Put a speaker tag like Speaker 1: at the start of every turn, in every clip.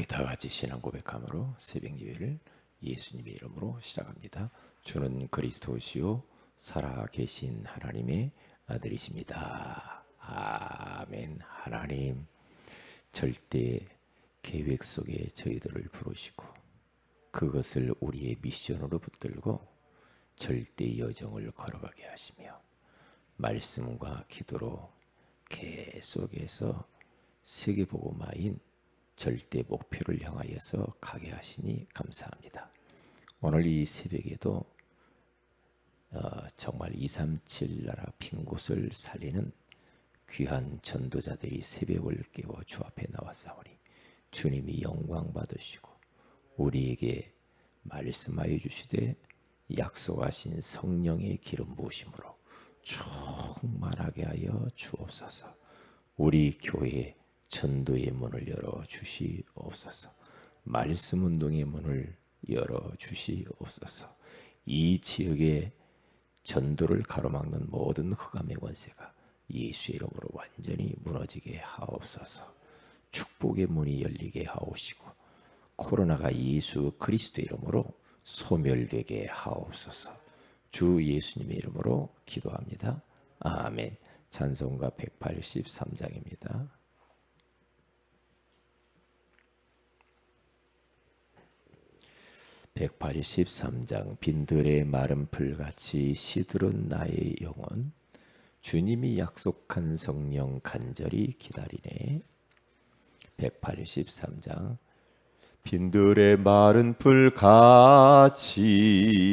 Speaker 1: 우리 다 같이 신앙 고백함으로 새벽 예배를 예수님의 이름으로 시작합니다. 주는 그리스도시요 살아 계신 하나님의 아들이십니다. 아멘. 하나님 절대 계획 속에 저희들을 부르시고 그것을 우리의 미션으로 붙들고 절대 여정을 걸어가게 하시며 말씀과 기도로 계속해서 세계복음화인 절대 목표를 향하여서 가게 하시니 감사합니다. 오늘 이 새벽에도 정말 237 나라 빈 곳을 살리는 귀한 전도자들이 새벽을 깨워 주 앞에 나왔사오니 주님이 영광 받으시고 우리에게 말씀하여 주시되 약속하신 성령의 기름 부으심으로 충만하게 하여 주옵소서. 우리 교회 전도의 문을 열어 주시옵소서. 말씀 운동의 문을 열어 주시옵소서. 이 지역의 전도를 가로막는 모든 흑암의 권세가 예수의 이름으로 완전히 무너지게 하옵소서. 축복의 문이 열리게 하옵시고 코로나가 예수 그리스도의 이름으로 소멸되게 하옵소서. 주 예수님의 이름으로 기도합니다. 아멘. 찬송가 183장입니다. (183장) 빈들의 마른 풀같이 시들은 나의 영혼 주님이 약속한 성령 간절히 기다리네. 183장 빈들의 마른 풀같이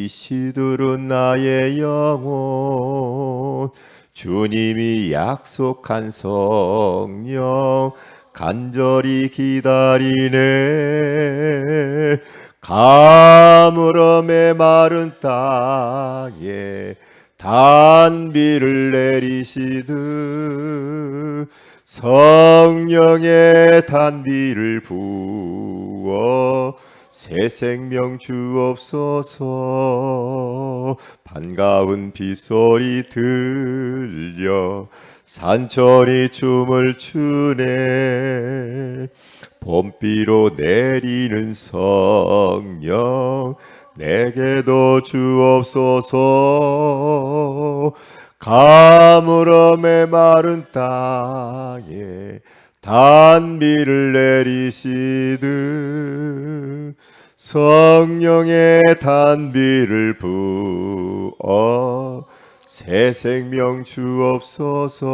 Speaker 1: 시들은 나의 영혼 주님이 약속한 성령 간절히 기다리네. 가물음의 마른 땅에 단비를 내리시듯 성령의 단비를 부어 새 생명 주옵소서. 반가운 빗소리 들려 산천이 춤을 추네. 봄비로 내리는 성령 내게도 주옵소서. 가물음의 마른 땅에 단비를 내리시듯 성령의 단비를 부어 새 생명 주옵소서.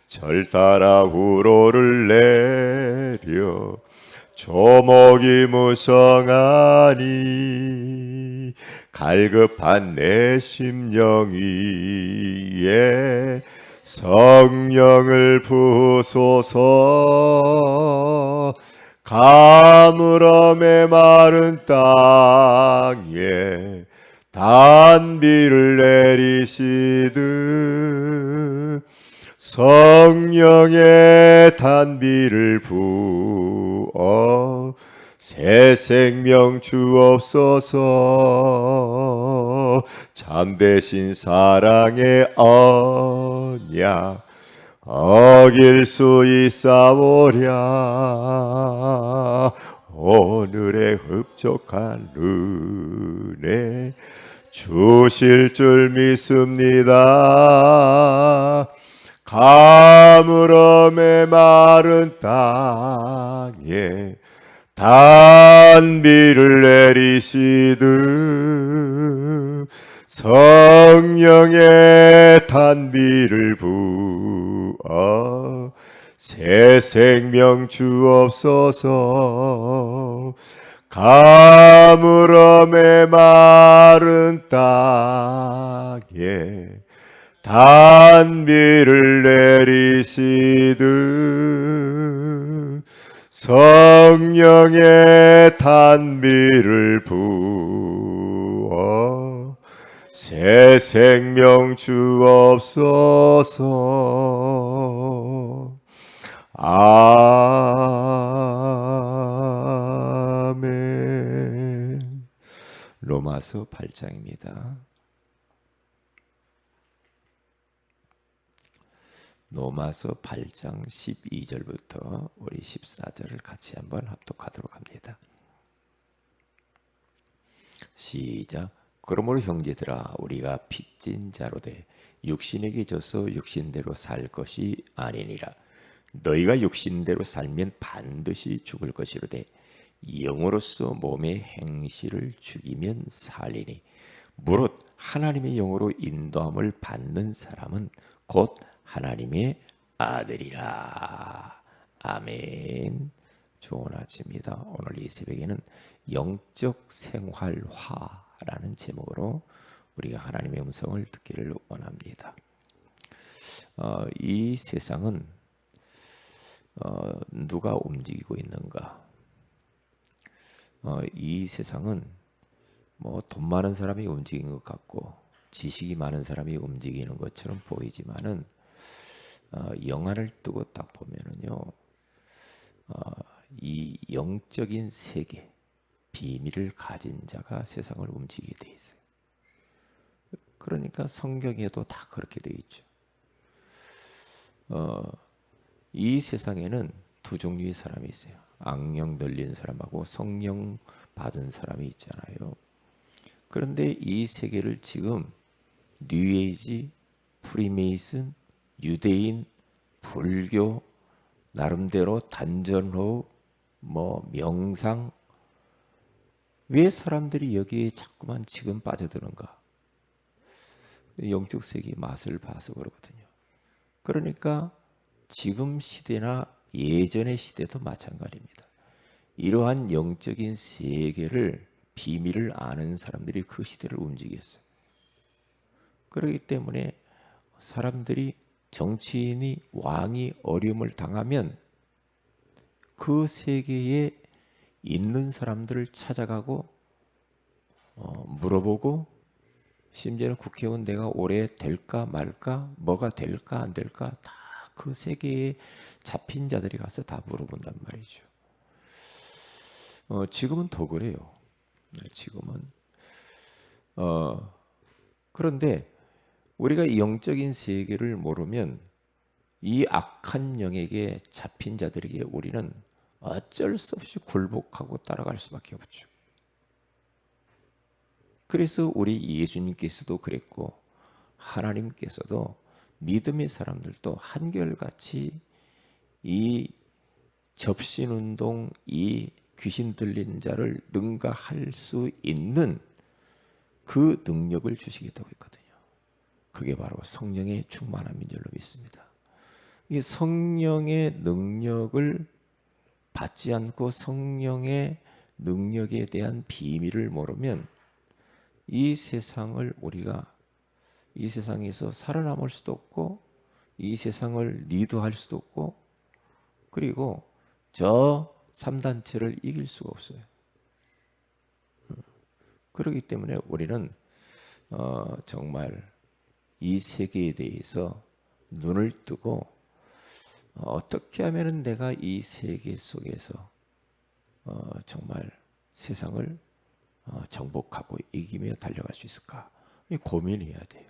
Speaker 1: 절 따라 우로를 내려 조목이 무성하니 갈급한 내 심령 위에 성령을 부소서. 가물음의 마른 땅에 단비를 내리시듯 성령의 단비를 부어 새 생명 주옵소서. 참되신 사랑의 언약 어길 수 있사오랴. 오늘의 흡족한 은혜 주실 줄 믿습니다. 가물음의 마른 땅에 단비를 내리시듯 성령의 단비를 부어 새 생명 주옵소서. 가물음의 마른 땅에 단비를 내리시듯 성령의 단비를 부어 새 생명 주옵소서. 아멘. 로마서 8장입니다. 로마서 8장 12절부터 우리 14절을 같이 한번 합독하도록 합니다. 시작. 그러므로 형제들아 우리가 빚진 자로 돼 육신에게 져서 육신대로 살 것이 아니니라. 너희가 육신대로 살면 반드시 죽을 것이로되 영으로서 몸의 행실을 죽이면 살리니 무릇 하나님의 영으로 인도함을 받는 사람은 곧 하나님의 아들이라. 아멘. 좋은 아침입니다. 오늘 이 새벽에는 영적 생활화라는 제목으로 우리가 하나님의 음성을 듣기를 원합니다. 이 세상은 누가 움직이고 있는가? 이 세상은 뭐 돈 많은 사람이 움직이는 것 같고 지식이 많은 사람이 움직이는 것처럼 보이지만은 영화를 뜨고 딱 보면은요, 이 영적인 세계 비밀을 가진 자가 세상을 움직이게 돼 있어요. 그러니까 성경에도 다 그렇게 돼 있죠. 이 세상에는 두 종류의 사람이 있어요. 악령 들린 사람하고 성령 받은 사람이 있잖아요. 그런데 이 세계를 지금 뉴에이지, 프리메이슨, 유대인, 불교, 나름대로 단전호흡, 명상, 왜 사람들이 여기에 자꾸만 지금 빠져드는가? 영적 세계의 맛을 봐서 그러거든요. 그러니까 지금 시대나 예전의 시대도 마찬가지입니다. 이러한 영적인 세계를 비밀을 아는 사람들이 그 시대를 움직였어요. 그렇기 때문에 사람들이 정치인이 왕이 어려움을 당하면 그 세계에 있는 사람들을 찾아가고 물어보고 심지어는 국회의원 내가 올해 될까 말까 뭐가 될까 안 될까 다 그 세계에 잡힌 자들이 가서 다 물어본단 말이죠. 지금은 더 그래요. 지금은 그런데 우리가 이 영적인 세계를 모르면 이 악한 영에게 잡힌 자들에게 우리는 어쩔 수 없이 굴복하고 따라갈 수밖에 없죠. 그래서 우리 예수님께서도 그랬고 하나님께서도 믿음의 사람들도 한결같이 이 접신운동, 이 귀신 들린 자를 능가할 수 있는 그 능력을 주시겠다고 했거든요. 그게 바로 성령의 충만함인 줄로 믿습니다. 이 성령의 능력을 받지 않고 성령의 능력에 대한 비밀을 모르면 이 세상을 우리가 이 세상에서 살아남을 수도 없고 이 세상을 리드할 수도 없고 그리고 저 3단체를 이길 수가 없어요. 그렇기 때문에 우리는 정말 이 세계에 대해서 눈을 뜨고 어떻게 하면 내가 이 세계 속에서 정말 세상을 정복하고 이기며 달려갈 수 있을까? 고민해야 돼요.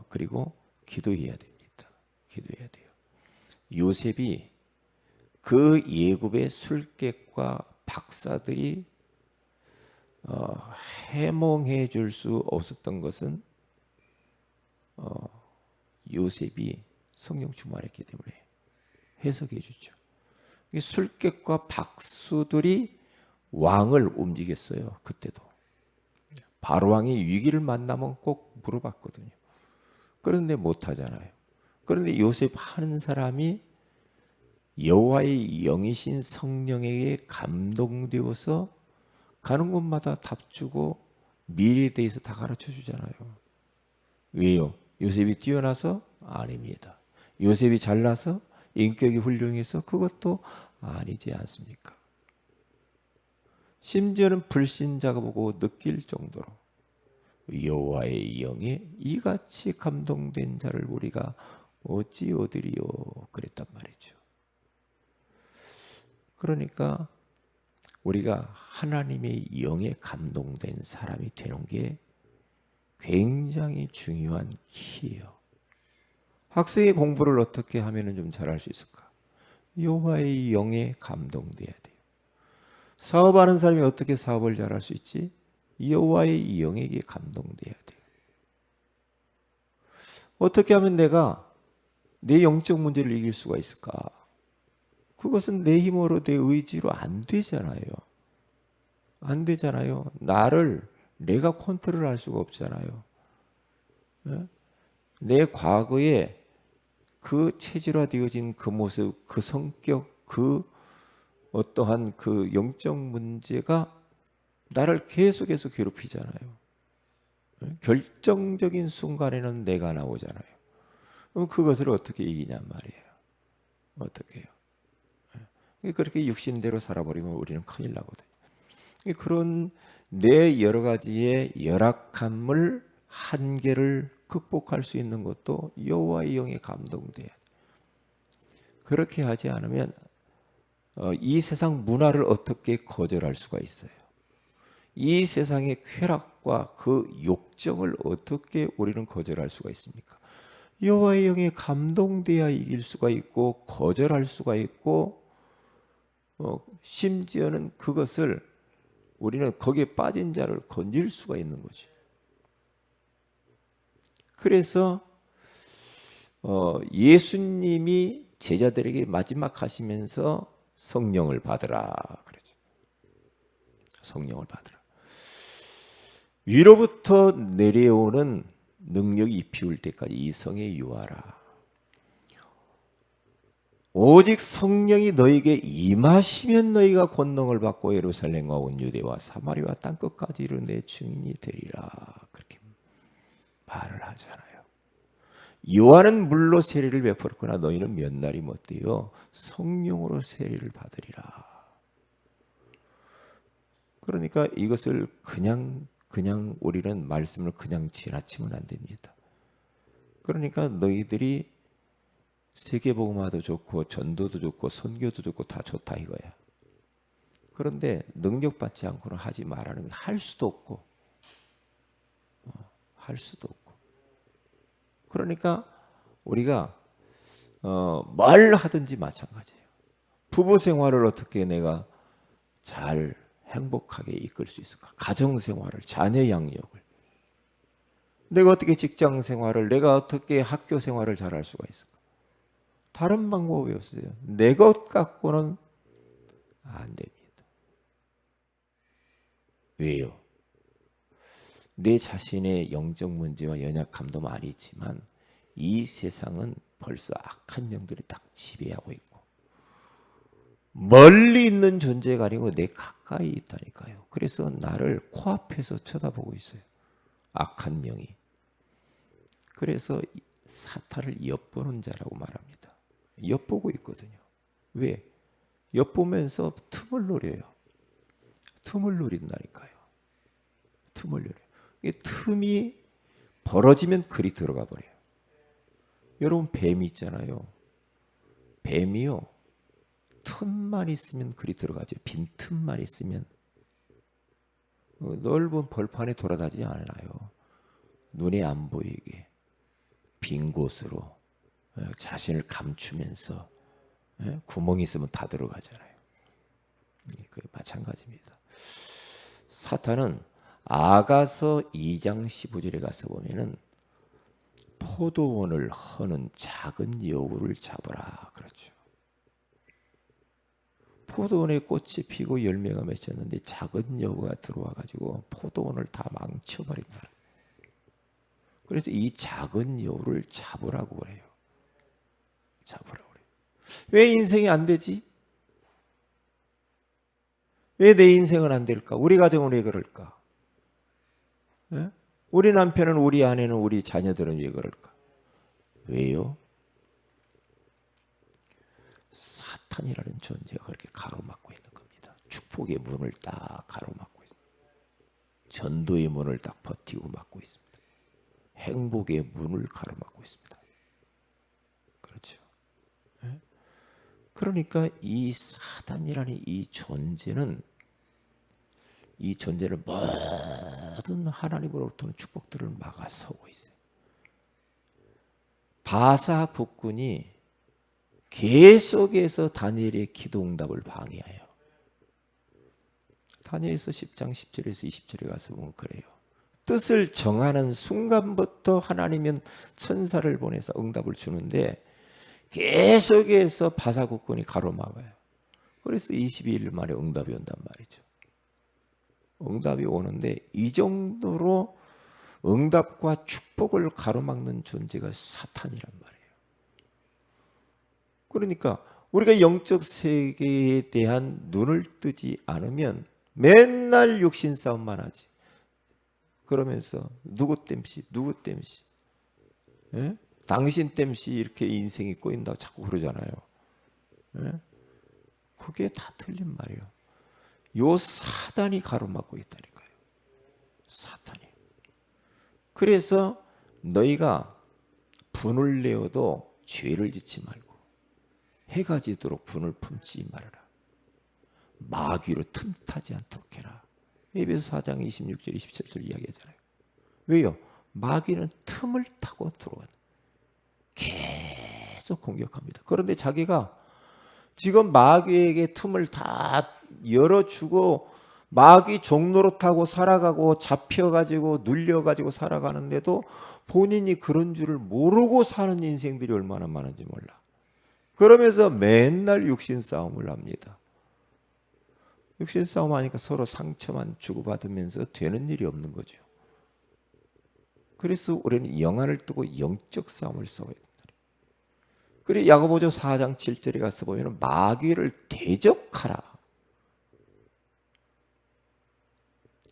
Speaker 1: 그리고 기도해야 됩니다. 기도해야 돼요. 요셉이 그 예굽의 술객과 박사들이 해몽해 줄 수 없었던 것은 요셉이 성령 충만했기 때문에 해석해 주죠. 술객과 박수들이 왕을 움직였어요. 그때도 바로왕이 위기를 만나면 꼭 물어봤거든요. 그런데 못하잖아요. 그런데 요셉 하는 사람이 여호와의 영이신 성령에게 감동되어서 가는 곳마다 답 주고 미래에 대해서 다 가르쳐 주잖아요. 왜요? 요셉이 뛰어나서? 아닙니다. 요셉이 잘나서? 인격이 훌륭해서? 그것도 아니지 않습니까? 심지어는 불신자가 보고 느낄 정도로 여호와의 영에 이같이 감동된 자를 우리가 어찌 얻으리요 그랬단 말이죠. 그러니까 우리가 하나님의 영에 감동된 사람이 되는 게 굉장히 중요한 키예요. 학생이 공부를 어떻게 하면은 좀 잘할 수 있을까? 여호와의 영에 감동돼야 돼요. 사업하는 사람이 어떻게 사업을 잘할 수 있지? 여호와의 영에게 감동돼야 돼요. 어떻게 하면 내가 내 영적 문제를 이길 수가 있을까? 그것은 내 힘으로 내 의지로 안 되잖아요. 안 되잖아요. 나를 내가 컨트롤할 수가 없잖아요. 예? 내 과거에 그 체질화되어진 그 모습, 그 성격, 그 어떠한 그 영적 문제가 나를 계속해서 괴롭히잖아요. 예? 결정적인 순간에는 내가 나오잖아요. 그럼 그것을 어떻게 이기냔 말이에요. 어떻게 해요? 그렇게 육신대로 살아버리면 우리는 큰일 나거든요. 그런 내 여러 가지의 열악함을 한계를 극복할 수 있는 것도 여호와의 영에 감동돼야 돼. 그렇게 하지 않으면 이 세상 문화를 어떻게 거절할 수가 있어요? 이 세상의 쾌락과 그 욕정을 어떻게 우리는 거절할 수가 있습니까? 여호와의 영에 감동돼야 이길 수가 있고 거절할 수가 있고 심지어는 그것을 우리는 거기에 빠진 자를 건질 수가 있는 거죠. 그래서 예수님이 제자들에게 마지막 하시면서 성령을 받으라 그러죠. 성령을 받으라. 위로부터 내려오는 능력이 입히울 때까지 이 성에 유하라. 오직 성령이 너에게 임하시면 너희가 권능을 받고 예루살렘과 온 유대와 사마리아 땅 끝까지 이르러 내 증인이 되리라. 그렇게 말을 하잖아요. 요한은 물로 세례를 베풀었거나 너희는 몇 날이 못되어 성령으로 세례를 받으리라. 그러니까 이것을 그냥 우리는 말씀을 그냥 지나치면 안 됩니다. 그러니까 너희들이 세계복음화도 좋고 전도도 좋고 선교도 좋고 다 좋다 이거야. 그런데 능력받지 않고는 하지 말라는 게 할 수도 없고 할 수도 없고. 그러니까 우리가 뭘 하든지 마찬가지예요. 부부 생활을 어떻게 내가 잘 행복하게 이끌 수 있을까? 가정 생활을, 자녀 양육을. 내가 어떻게 직장 생활을, 내가 어떻게 학교 생활을 잘할 수가 있을까? 다른 방법이 없어요. 내 것 갖고는 안 됩니다. 왜요? 내 자신의 영적 문제와 연약함도 많이 있지만 이 세상은 벌써 악한 영들이 딱 지배하고 있고 멀리 있는 존재가 아니고 내 가까이 있다니까요. 그래서 나를 코앞에서 쳐다보고 있어요. 악한 영이. 그래서 사탄을 엿보는 자라고 말합니다. 엿보고 있거든요. 왜? 엿보면서 틈을 노려요. 틈을 노린다니까요. 틈을 노려요. 이 틈이 벌어지면 글이 들어가 버려요. 여러분 뱀이 있잖아요. 뱀이요. 틈만 있으면 글이 들어가죠. 빈틈만 있으면 넓은 벌판에 돌아다니지 않아요. 눈에 안 보이게 빈 곳으로 자신을 감추면서 구멍이 있으면 다 들어가잖아요. 그 마찬가지입니다. 사탄은 아가서 2장 15절에 가서 보면은 포도원을 허는 작은 여우를 잡으라 그렇죠. 포도원에 꽃이 피고 열매가 맺혔는데 작은 여우가 들어와 가지고 포도원을 다 망쳐버린다. 그래서 이 작은 여우를 잡으라고 그래요. 잡으라고 그래요. 왜 인생이 안 되지? 왜 내 인생은 안 될까? 우리 가정은 왜 그럴까? 예? 우리 남편은, 우리 아내는, 우리 자녀들은 왜 그럴까? 왜요? 사탄이라는 존재가 그렇게 가로막고 있는 겁니다. 축복의 문을 딱 가로막고 있습니다. 전도의 문을 딱 버티고 막고 있습니다. 행복의 문을 가로막고 있습니다. 그렇죠. 예? 그러니까 이 사단이라는 이 존재는 모든 하나님으로부터는 축복들을 막아서고 있어요. 바사 국군이 계속해서 다니엘의 기도 응답을 방해해요. 다니엘서 10장 10절에서 20절에 가서 보면 그래요. 뜻을 정하는 순간부터 하나님은 천사를 보내서 응답을 주는데 계속해서 바사 국군이 가로막아요. 그래서 22일 만에 응답이 온단 말이죠. 응답이 오는데 이 정도로 응답과 축복을 가로막는 존재가 사탄이란 말이에요. 그러니까 우리가 영적 세계에 대한 눈을 뜨지 않으면 맨날 육신 싸움만 하지. 그러면서 누구 땜시 예? 당신 땜시 이렇게 인생이 꼬인다고 자꾸 그러잖아요. 예? 그게 다 틀린 말이에요. 요 사단이 가로막고 있다니까요. 사탄이. 그래서 너희가 분을 내어도 죄를 짓지 말고 해가 지도록 분을 품지 말아라. 마귀로 틈타지 않도록 해라. 에베소 4장 26절 27절 이야기하잖아요. 왜요? 마귀는 틈을 타고 들어와요. 계속 공격합니다. 그런데 자기가 지금 마귀에게 틈을 다 열어주고 마귀 종노릇하고 살아가고 잡혀가지고 눌려가지고 살아가는데도 본인이 그런 줄을 모르고 사는 인생들이 얼마나 많은지 몰라. 그러면서 맨날 육신 싸움을 합니다. 육신 싸움 하니까 서로 상처만 주고받으면서 되는 일이 없는 거죠. 그래서 우리는 영안을 뜨고 영적 싸움을 싸워야 된다. 그리고 야고보서 4장 7절에 가서 보면 마귀를 대적하라.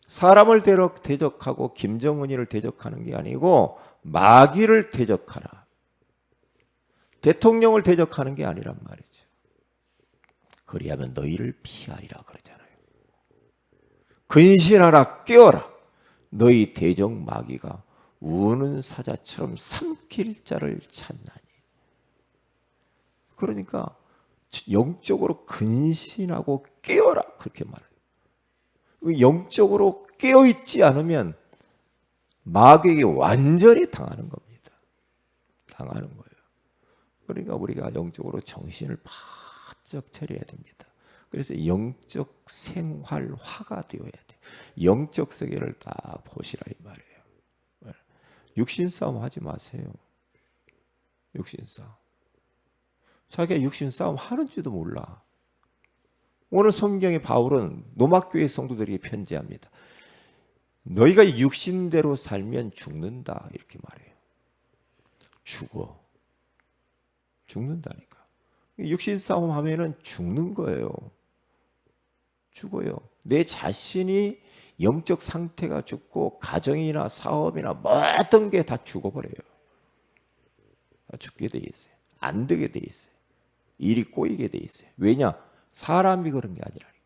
Speaker 1: 사람을 대적하고 김정은이를 대적하는 게 아니고 마귀를 대적하라. 대통령을 대적하는 게 아니란 말이죠. 그리하면 너희를 피하리라 그러잖아요. 근신하라 깨어라. 너희 대적 마귀가 우는 사자처럼 삼킬 자를 찾나니. 그러니까 영적으로 근신하고 깨어라 그렇게 말해요. 영적으로 깨어있지 않으면 마귀에게 완전히 당하는 겁니다. 당하는 거예요. 그러니까 우리가 영적으로 정신을 바짝 차려야 됩니다. 그래서 영적 생활화가 되어야 돼요. 영적 세계를 다 보시라 이 말이에요. 육신 싸움 하지 마세요. 육신 싸움. 자기가 육신 싸움 하는지도 몰라. 오늘 성경의 바울은 로마교회 성도들에게 편지합니다. 너희가 육신대로 살면 죽는다 이렇게 말해요. 죽어. 죽는다니까. 육신 싸움 하면은 죽는 거예요. 죽어요. 내 자신이 영적 상태가 죽고 가정이나 사업이나 모든 게 다 죽어버려요. 다 죽게 돼 있어요. 안 되게 돼 있어요. 일이 꼬이게 돼 있어요. 왜냐? 사람이 그런 게 아니라니까.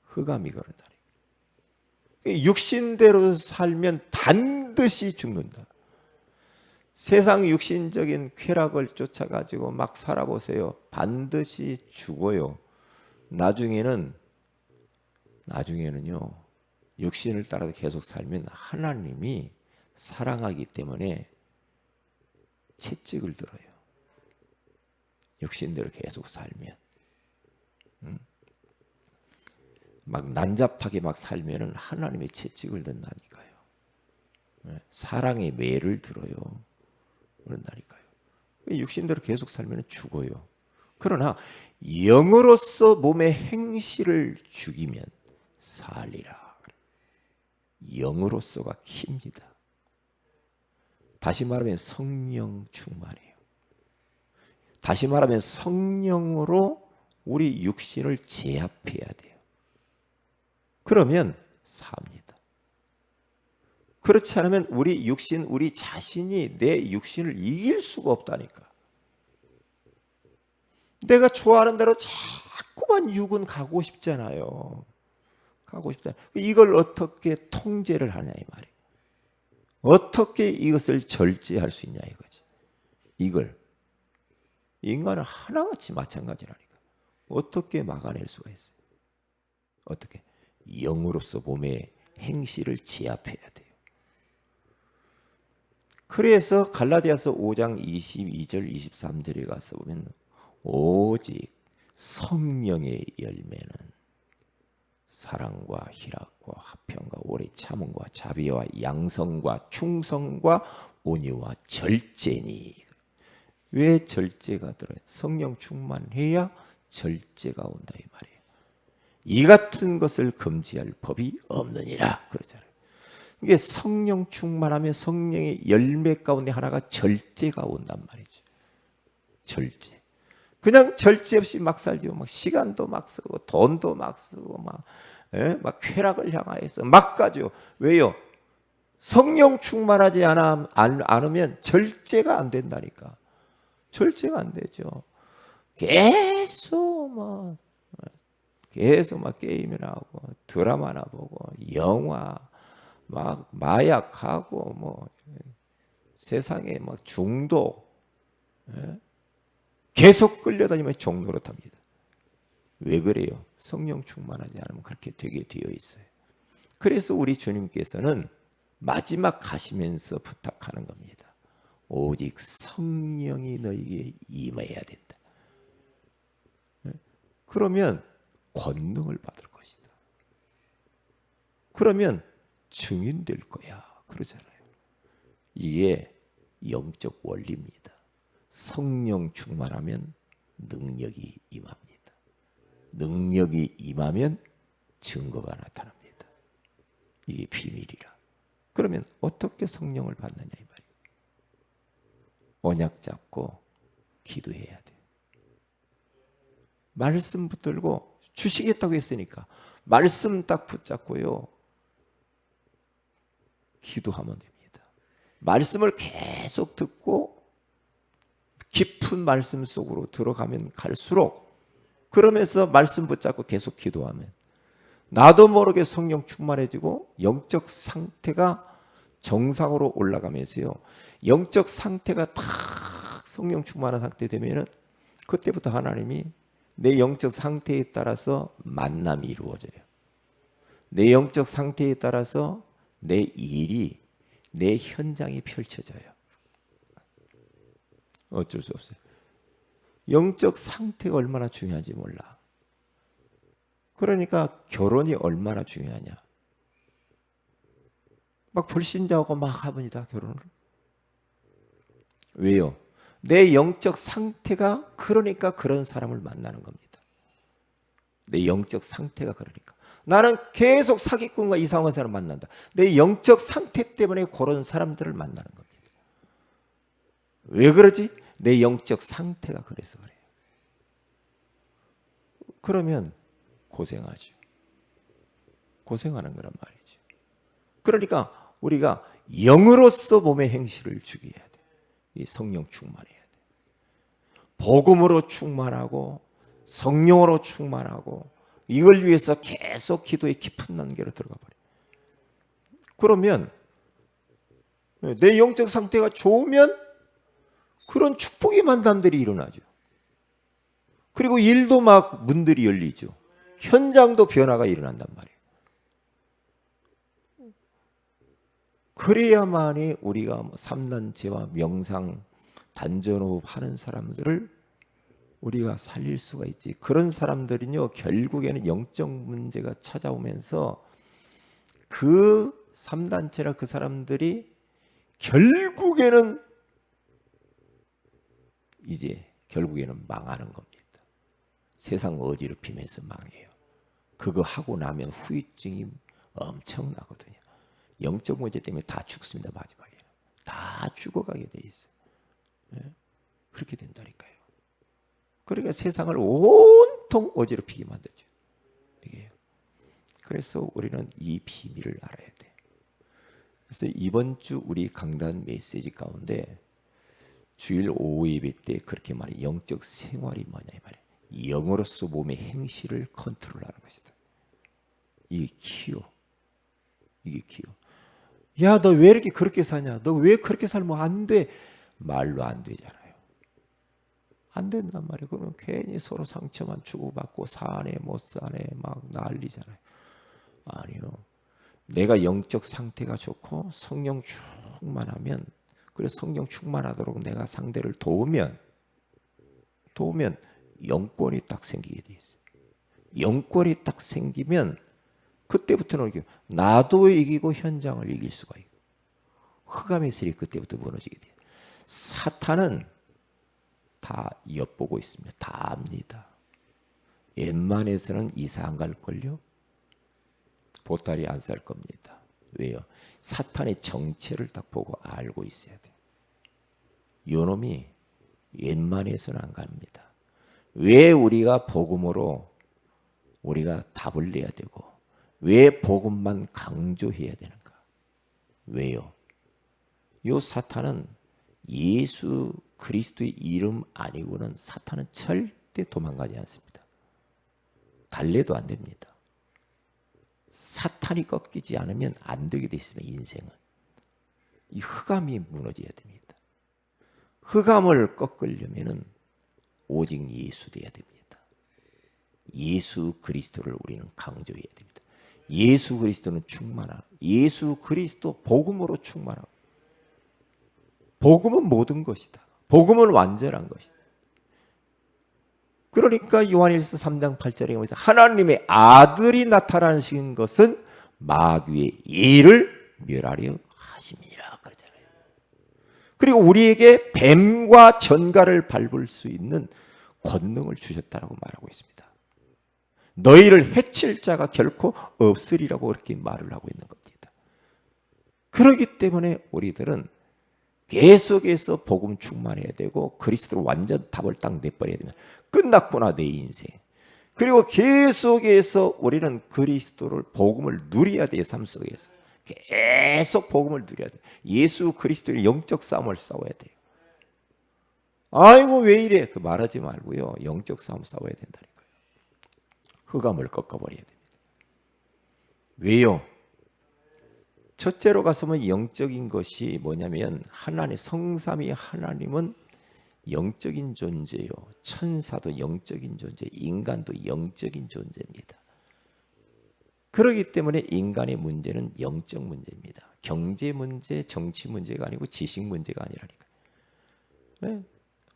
Speaker 1: 흑암이 그런다니까. 육신대로 살면 반드시 죽는다. 세상 육신적인 쾌락을 쫓아가지고 막 살아보세요. 반드시 죽어요. 나중에는요. 육신을 따라서 계속 살면 하나님이 사랑하기 때문에 채찍을 들어요. 육신대로 계속 살면. 막 난잡하게 막 살면은 하나님의 채찍을 든다니까요. 사랑의 매를 들어요. 그런다니까요. 육신대로 계속 살면 죽어요. 그러나 영으로서 몸의 행실을 죽이면 살리라. 영으로서가 킵니다. 다시 말하면 성령 충만해요. 다시 말하면 성령으로 우리 육신을 제압해야 돼요. 그러면 삽니다. 그렇지 않으면 우리 육신, 우리 자신이 내 육신을 이길 수가 없다니까. 내가 좋아하는 대로 자꾸만 육은 가고 싶잖아요. 가고 싶다. 이걸 어떻게 통제를 하냐 이 말이에요. 어떻게 이것을 절제할 수 있냐 이거지. 이걸. 인간은 하나같이 마찬가지라니까. 어떻게 막아낼 수가 있어요? 어떻게? 영으로서 몸의 행실을 제압해야 돼요. 그래서 갈라디아서 5장 22절 23절에 가서 보면 오직 성령의 열매는 사랑과 희락과 화평과 오래 참음과 자비와 양성과 충성과 온유와 절제니. 왜 절제가 들어요? 성령 충만해야 절제가 온다 이 말이에요. 이 같은 것을 금지할 법이 없느니라 그러잖아요. 이게 성령 충만하면 성령의 열매 가운데 하나가 절제가 온단 말이죠. 절제. 그냥 절제 없이 막 살죠. 막 시간도 막 쓰고 돈도 막 쓰고 막 쾌락을 향하여서 막 가죠. 왜요? 성령 충만하지 않으면 절제가 안 된다니까. 절제가 안 되죠. 계속 막 게임이나 하고 드라마나 보고 영화 막 마약하고 뭐 세상에 막 중독 계속 끌려다니면 종노릇합니다. 왜 그래요? 성령 충만하지 않으면 그렇게 되게 되어 있어요. 그래서 우리 주님께서는 마지막 가시면서 부탁하는 겁니다. 오직 성령이 너에게 임해야 된다. 그러면 권능을 받을 것이다. 그러면 증인 될 거야. 그러잖아요. 이게 영적 원리입니다. 성령 충만하면 능력이 임합니다. 능력이 임하면 증거가 나타납니다. 이게 비밀이라. 그러면 어떻게 성령을 받느냐 이 말이에요. 언약 잡고 기도해야 돼. 말씀 붙들고 주시겠다고 했으니까 말씀 딱 붙잡고요. 기도하면 됩니다. 말씀을 계속 듣고 깊은 말씀 속으로 들어가면 갈수록 그러면서 말씀 붙잡고 계속 기도하면 나도 모르게 성령 충만해지고 영적 상태가 정상으로 올라가면서요. 영적 상태가 딱 성령 충만한 상태 되면은 그때부터 하나님이 내 영적 상태에 따라서 만남이 이루어져요. 내 영적 상태에 따라서 내 일이 내 현장이 펼쳐져요. 어쩔 수 없어요. 영적 상태가 얼마나 중요한지 몰라. 그러니까 결혼이 얼마나 중요하냐. 막 불신자하고 막 합니다. 결혼을. 왜요? 내 영적 상태가 그러니까 그런 사람을 만나는 겁니다. 내 영적 상태가 그러니까. 나는 계속 사기꾼과 이상한 사람 만난다. 내 영적 상태 때문에 그런 사람들을 만나는 겁니다. 왜 그러지? 내 영적 상태가 그래서 그래요. 그러면 고생하죠. 고생하는 거란 말이죠. 그러니까 우리가 영으로서 몸의 행실을 죽여야 돼. 이 성령 충만해야 돼. 복음으로 충만하고 성령으로 충만하고 이걸 위해서 계속 기도의 깊은 단계로 들어가 버려. 그러면 내 영적 상태가 좋으면 그런 축복의 만남들이 일어나죠. 그리고 일도 막 문들이 열리죠. 현장도 변화가 일어난단 말이에요. 그래야만이 우리가 3단체와 명상, 단전호흡 하는 사람들을 우리가 살릴 수가 있지. 그런 사람들은요, 결국에는 영적 문제가 찾아오면서 그 3단체나 그 사람들이 결국에는 망하는 겁니다. 세상 어지럽히면서 망해요. 그거 하고 나면 후유증이 엄청나거든요. 영적 문제 때문에 다 죽습니다. 마지막에는 다 죽어가게 돼 있어요. 네? 그렇게 된다니까요. 그러니까 세상을 온통 어지럽히게 만들죠. 이게요. 그래서 우리는 이 비밀을 알아야 돼. 그래서 이번 주 우리 강단 메시지 가운데 주일 오후 예배 때 그렇게 말해. 영적 생활이 뭐냐 이 말이에요. 영으로서 몸의 행실을 컨트롤하는 것이다. 이게 키요. 이게 키요. 야, 너 왜 이렇게 그렇게 사냐? 너 왜 그렇게 살면 안 돼? 말로 안 되잖아요. 안 된단 말이에요. 그러면 괜히 서로 상처만 주고받고 사네 못 사네 막 난리잖아요. 아니요. 내가 영적 상태가 좋고 성령 충만하면 그래서 성령 충만하도록 내가 상대를 도우면 영권이 딱 생기게 돼 있어요. 영권이 딱 생기면 그때부터는 나도 이기고 현장을 이길 수가 있고 흑암의 세력이 그때부터 무너지게 돼요. 사탄은 다 엿보고 있습니다. 다 압니다. 웬만해서는 이사 안 갈걸요? 보따리 안 쌀 겁니다. 왜요? 사탄의 정체를 딱 보고 알고 있어야 돼요. 요놈이 웬만해서는 안 갑니다. 왜 우리가 복음으로 우리가 답을 내야 되고 왜 복음만 강조해야 되는가? 왜요? 요 사탄은 예수 그리스도의 이름 아니고는 사탄은 절대 도망가지 않습니다. 달래도 안 됩니다. 사탄이 꺾이지 않으면 안 되게 돼 있습니다. 인생은. 이 흑암이 무너져야 됩니다. 흑암을 꺾으려면은 오직 예수 돼야 됩니다. 예수 그리스도를 우리는 강조해야 됩니다. 예수 그리스도는 충만하고 예수 그리스도 복음으로 충만하고 복음은 모든 것이다. 복음은 완전한 것이다. 그러니까 요한일서 3장 8절에 보면 하나님의 아들이 나타나신 것은 마귀의 일을 멸하려 하심이라 그러잖아요. 그리고 우리에게 뱀과 전갈을 밟을 수 있는 권능을 주셨다라고 말하고 있습니다. 너희를 해칠 자가 결코 없으리라고 그렇게 말을 하고 있는 겁니다. 그렇기 때문에 우리들은 계속해서 복음 충만해야 되고 그리스도로 완전 답을 딱 내버려야 되면 끝났구나 내 인생. 그리고 계속해서 우리는 그리스도를 복음을 누려야 돼요. 삶 속에서 계속 복음을 누려야 돼요. 예수 그리스도의 영적 싸움을 싸워야 돼요. 아이고 왜 이래 그 말하지 말고요. 영적 싸움 싸워야 된다니까요. 흑암을 꺾어버려야 됩니다. 왜요? 첫째로 가서면 영적인 것이 뭐냐면 하나님 성삼위 하나님은 영적인 존재요. 천사도 영적인 존재, 인간도 영적인 존재입니다. 그렇기 때문에 인간의 문제는 영적 문제입니다. 경제 문제, 정치 문제가 아니고 지식 문제가 아니라니까요. 네?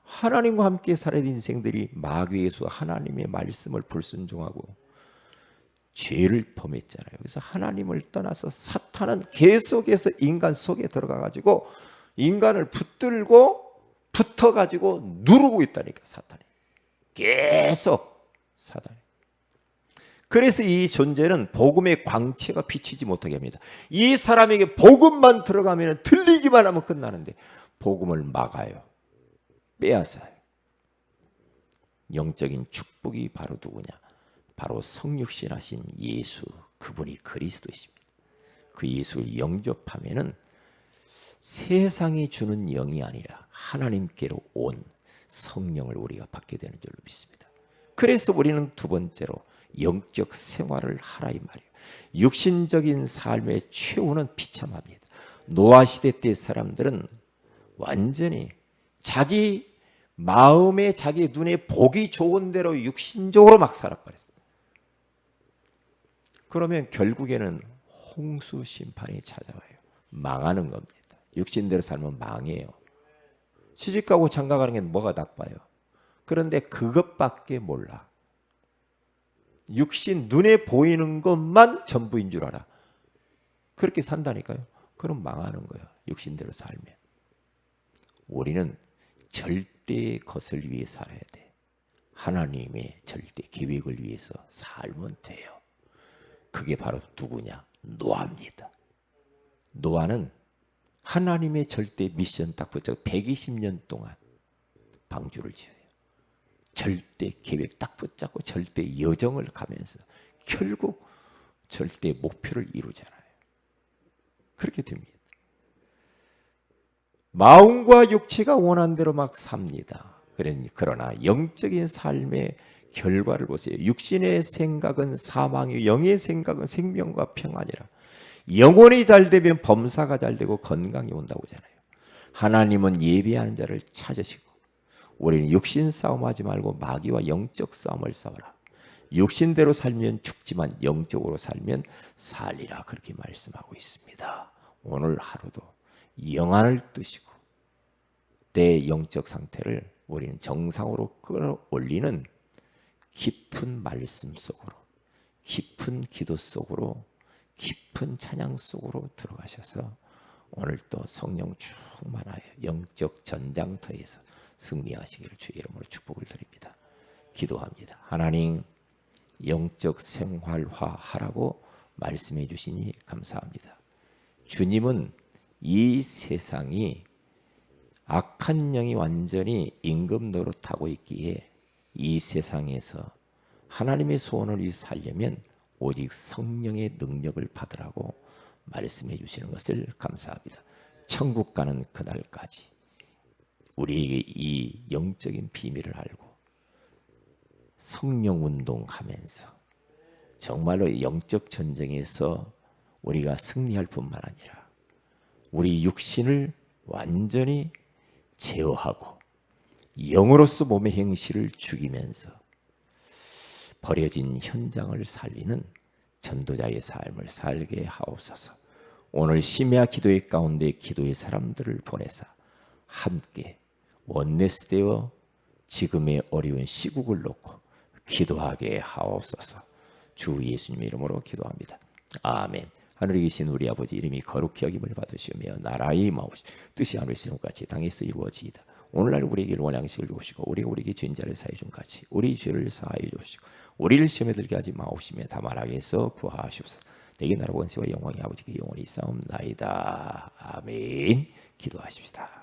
Speaker 1: 하나님과 함께 살아야 될 인생들이 마귀에서 하나님의 말씀을 불순종하고 죄를 범했잖아요. 그래서 하나님을 떠나서 사탄은 계속해서 인간 속에 들어가가지고 인간을 붙들고 붙어가지고 누르고 있다니까 사탄이. 계속 사탄이. 그래서 이 존재는 복음의 광채가 비치지 못하게 합니다. 이 사람에게 복음만 들어가면 들리기만 하면 끝나는데 복음을 막아요. 빼앗아요. 영적인 축복이 바로 누구냐? 바로 성육신하신 예수, 그분이 그리스도이십니다. 그 예수를 영접하면은 세상이 주는 영이 아니라 하나님께로 온 성령을 우리가 받게 되는 줄로 믿습니다. 그래서 우리는 두 번째로 영적 생활을 하라 이 말이에요. 육신적인 삶의 최후는 비참합니다. 노아 시대 때 사람들은 완전히 자기 마음에 자기 눈에 보기 좋은 대로 육신적으로 막 살아버렸어요. 그러면 결국에는 홍수 심판이 찾아와요. 망하는 겁니다. 육신대로 살면 망해요. 시집가고 장가가는 게 뭐가 나빠요. 그런데 그것밖에 몰라. 육신 눈에 보이는 것만 전부인 줄 알아. 그렇게 산다니까요. 그럼 망하는 거예요. 육신대로 살면. 우리는 절대의 것을 위해 살아야 돼. 하나님의 절대 계획을 위해서 살면 돼요. 그게 바로 누구냐? 노아입니다. 노아는 하나님의 절대 미션 딱 붙잡고 120년 동안 방주를 지어요. 절대 계획 딱 붙잡고 절대 여정을 가면서 결국 절대 목표를 이루잖아요. 그렇게 됩니다. 마음과 육체가 원한 대로 막 삽니다. 그러나 영적인 삶의 결과를 보세요. 육신의 생각은 사망이요 영의 생각은 생명과 평안이라. 영혼이 잘 되면 범사가 잘 되고 건강이 온다고 하잖아요. 하나님은 예비하는 자를 찾으시고 우리는 육신 싸움하지 말고 마귀와 영적 싸움을 싸워라. 육신대로 살면 죽지만 영적으로 살면 살리라 그렇게 말씀하고 있습니다. 오늘 하루도 영안을 뜨시고 내 영적 상태를 우리는 정상으로 끌어올리는 깊은 말씀 속으로, 깊은 기도 속으로, 깊은 찬양 속으로 들어가셔서 오늘 또 성령 충만하여 영적 전장터에서 승리하시기를 주의 이름으로 축복을 드립니다. 기도합니다. 하나님, 영적 생활화 하라고 말씀해 주시니 감사합니다. 주님은 이 세상이 악한 영이 완전히 임금 노릇하고 있기에 이 세상에서 하나님의 소원을 살려면 오직 성령의 능력을 받으라고 말씀해 주시는 것을 감사합니다. 천국 가는 그날까지 우리에게 이 영적인 비밀을 알고 성령 운동하면서 정말로 영적 전쟁에서 우리가 승리할 뿐만 아니라 우리 육신을 완전히 제어하고 영으로서 몸의 행실을 죽이면서 버려진 현장을 살리는 전도자의 삶을 살게 하옵소서. 오늘 심야 기도의 가운데 기도의 사람들을 보내사 함께 원내스되어 지금의 어려운 시국을 놓고 기도하게 하옵소서. 주 예수님의 이름으로 기도합니다. 아멘. 하늘에 계신 우리 아버지 이름이 거룩히 여김을 받으시며 나라의 마옵시 뜻이 하늘에서 같이 땅에서 이루어지이다. 오늘날 우리에게 일원 양식을 주시고 우리가 우리에게 죄인자를 사해 준 같이 우리 죄를 사하여 주시고 우리를 시험에 들게 하지 마옵시며 다만 악에서 구하시옵소서. 내게 나라 원세와 영광이 아버지께 영원히 싸움나이다. 아멘. 기도하십시다.